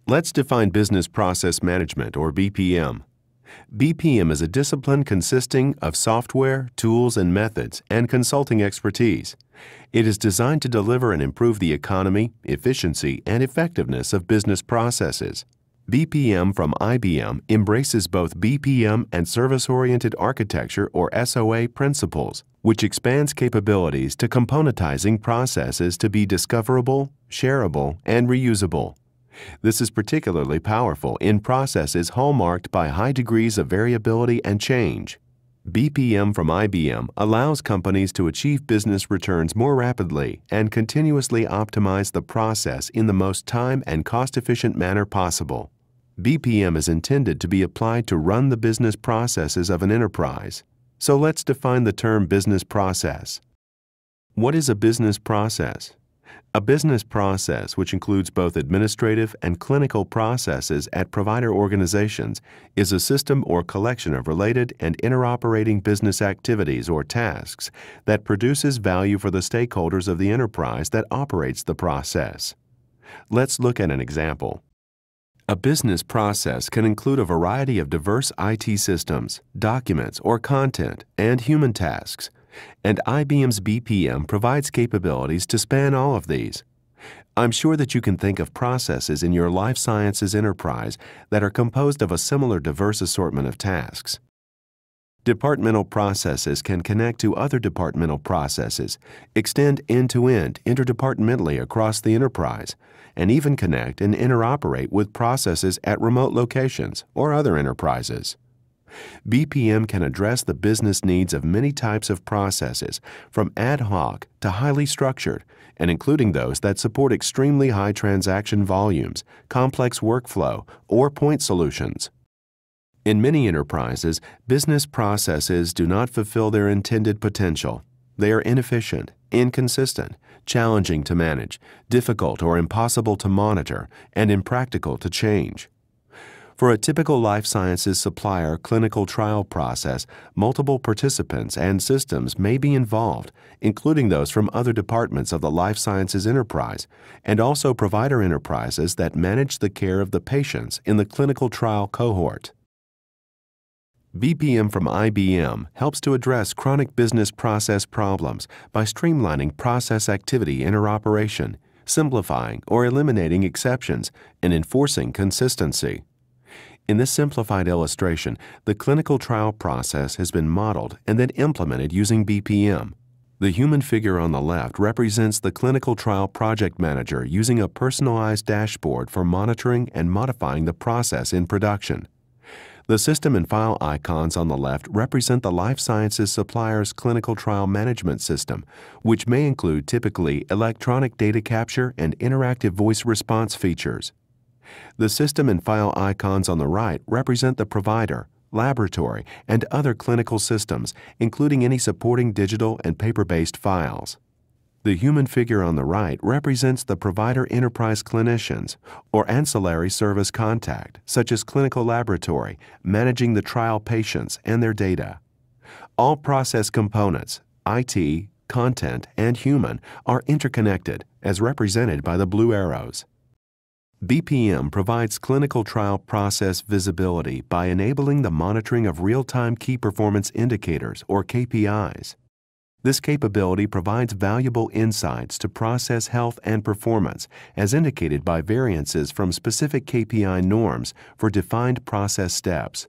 Let's define Business Process Management, or BPM. BPM is a discipline consisting of software, tools and methods, and consulting expertise. It is designed to deliver and improve the economy, efficiency, and effectiveness of business processes. BPM from IBM embraces both BPM and service-oriented architecture, or SOA, principles, which expands capabilities to componentizing processes to be discoverable, shareable, and reusable. This is particularly powerful in processes hallmarked by high degrees of variability and change. BPM from IBM allows companies to achieve business returns more rapidly and continuously optimize the process in the most time and cost-efficient manner possible. BPM is intended to be applied to run the business processes of an enterprise. So let's define the term business process. What is a business process? A business process, which includes both administrative and clinical processes at provider organizations, is a system or collection of related and interoperating business activities or tasks that produces value for the stakeholders of the enterprise that operates the process. Let's look at an example. A business process can include a variety of diverse IT systems, documents or content, and human tasks, and IBM's BPM provides capabilities to span all of these. I'm sure that you can think of processes in your life sciences enterprise that are composed of a similar diverse assortment of tasks. Departmental processes can connect to other departmental processes, extend end-to-end interdepartmentally across the enterprise, and even connect and interoperate with processes at remote locations or other enterprises. BPM can address the business needs of many types of processes, from ad hoc to highly structured, and including those that support extremely high transaction volumes, complex workflow, or point solutions. In many enterprises, business processes do not fulfill their intended potential. They are inefficient, inconsistent, challenging to manage, difficult or impossible to monitor, and impractical to change. For a typical life sciences supplier clinical trial process, multiple participants and systems may be involved, including those from other departments of the life sciences enterprise, and also provider enterprises that manage the care of the patients in the clinical trial cohort. BPM from IBM helps to address chronic business process problems by streamlining process activity interoperation, simplifying or eliminating exceptions, and enforcing consistency. In this simplified illustration, the clinical trial process has been modeled and then implemented using BPM. The human figure on the left represents the clinical trial project manager using a personalized dashboard for monitoring and modifying the process in production. The system and file icons on the left represent the life sciences supplier's clinical trial management system, which may include typically electronic data capture and interactive voice response features. The system and file icons on the right represent the provider, laboratory, and other clinical systems, including any supporting digital and paper-based files. The human figure on the right represents the provider enterprise clinicians or ancillary service contact, such as clinical laboratory, managing the trial patients and their data. All process components, IT, content, and human, are interconnected, as represented by the blue arrows. BPM provides clinical trial process visibility by enabling the monitoring of real-time key performance indicators, or KPIs. This capability provides valuable insights to process health and performance, as indicated by variances from specific KPI norms for defined process steps.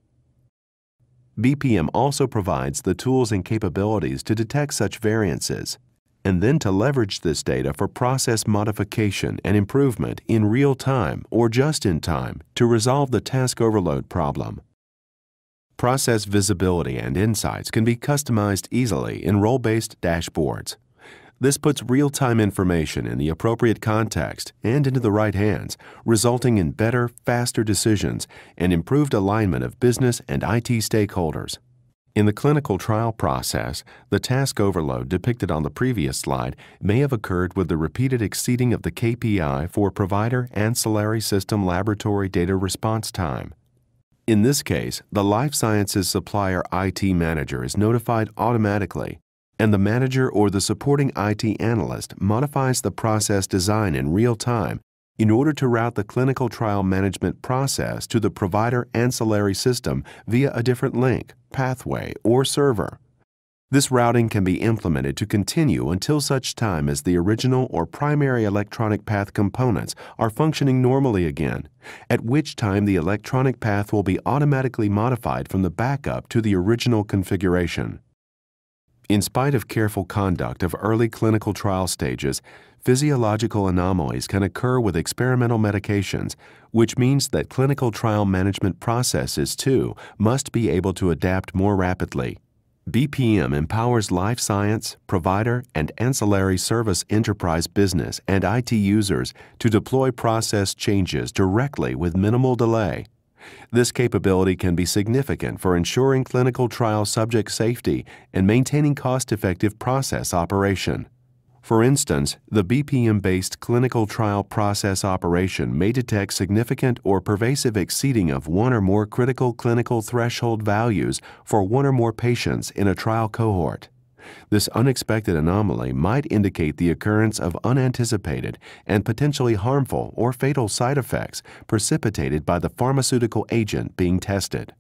BPM also provides the tools and capabilities to detect such variances, and then to leverage this data for process modification and improvement in real time or just in time to resolve the task overload problem. Process visibility and insights can be customized easily in role-based dashboards. This puts real-time information in the appropriate context and into the right hands, resulting in better, faster decisions and improved alignment of business and IT stakeholders. In the clinical trial process, the task overload depicted on the previous slide may have occurred with the repeated exceeding of the KPI for provider ancillary system laboratory data response time. In this case, the life sciences supplier IT manager is notified automatically, and the manager or the supporting IT analyst modifies the process design in real time, in order to route the clinical trial management process to the provider ancillary system via a different link, pathway, or server. This routing can be implemented to continue until such time as the original or primary electronic path components are functioning normally again, at which time the electronic path will be automatically modified from the backup to the original configuration. In spite of careful conduct of early clinical trial stages, physiological anomalies can occur with experimental medications, which means that clinical trial management processes, too, must be able to adapt more rapidly. BPM empowers life science, provider, and ancillary service enterprise business and IT users to deploy process changes directly with minimal delay. This capability can be significant for ensuring clinical trial subject safety and maintaining cost-effective process operation. For instance, the BPM-based clinical trial process operation may detect significant or pervasive exceeding of one or more critical clinical threshold values for one or more patients in a trial cohort. This unexpected anomaly might indicate the occurrence of unanticipated and potentially harmful or fatal side effects precipitated by the pharmaceutical agent being tested.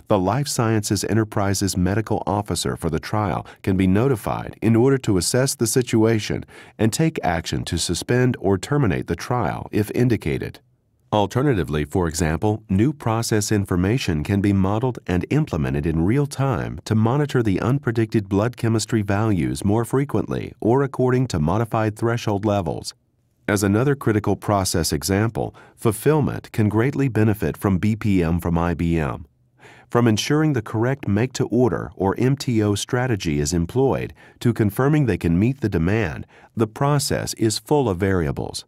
The Life Sciences Enterprise's medical officer for the trial can be notified in order to assess the situation and take action to suspend or terminate the trial if indicated. Alternatively, for example, new process information can be modeled and implemented in real time to monitor the unpredicted blood chemistry values more frequently or according to modified threshold levels. As another critical process example, fulfillment can greatly benefit from BPM from IBM. From ensuring the correct make-to-order or MTO strategy is employed to confirming they can meet the demand, the process is full of variables.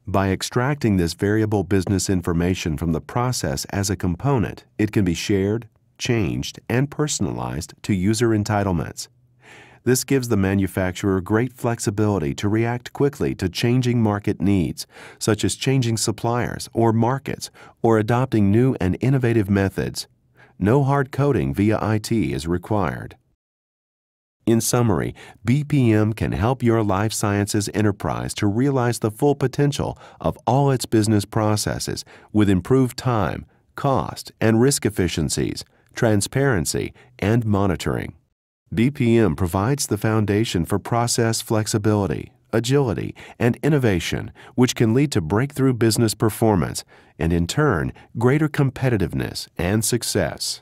By extracting this variable business information from the process as a component, it can be shared, changed, and personalized to user entitlements. This gives the manufacturer great flexibility to react quickly to changing market needs, such as changing suppliers or markets or adopting new and innovative methods. No hard coding via IT is required. In summary, BPM can help your life sciences enterprise to realize the full potential of all its business processes with improved time, cost, and risk efficiencies, transparency, and monitoring. BPM provides the foundation for process flexibility, agility, and innovation, which can lead to breakthrough business performance and, in turn, greater competitiveness and success.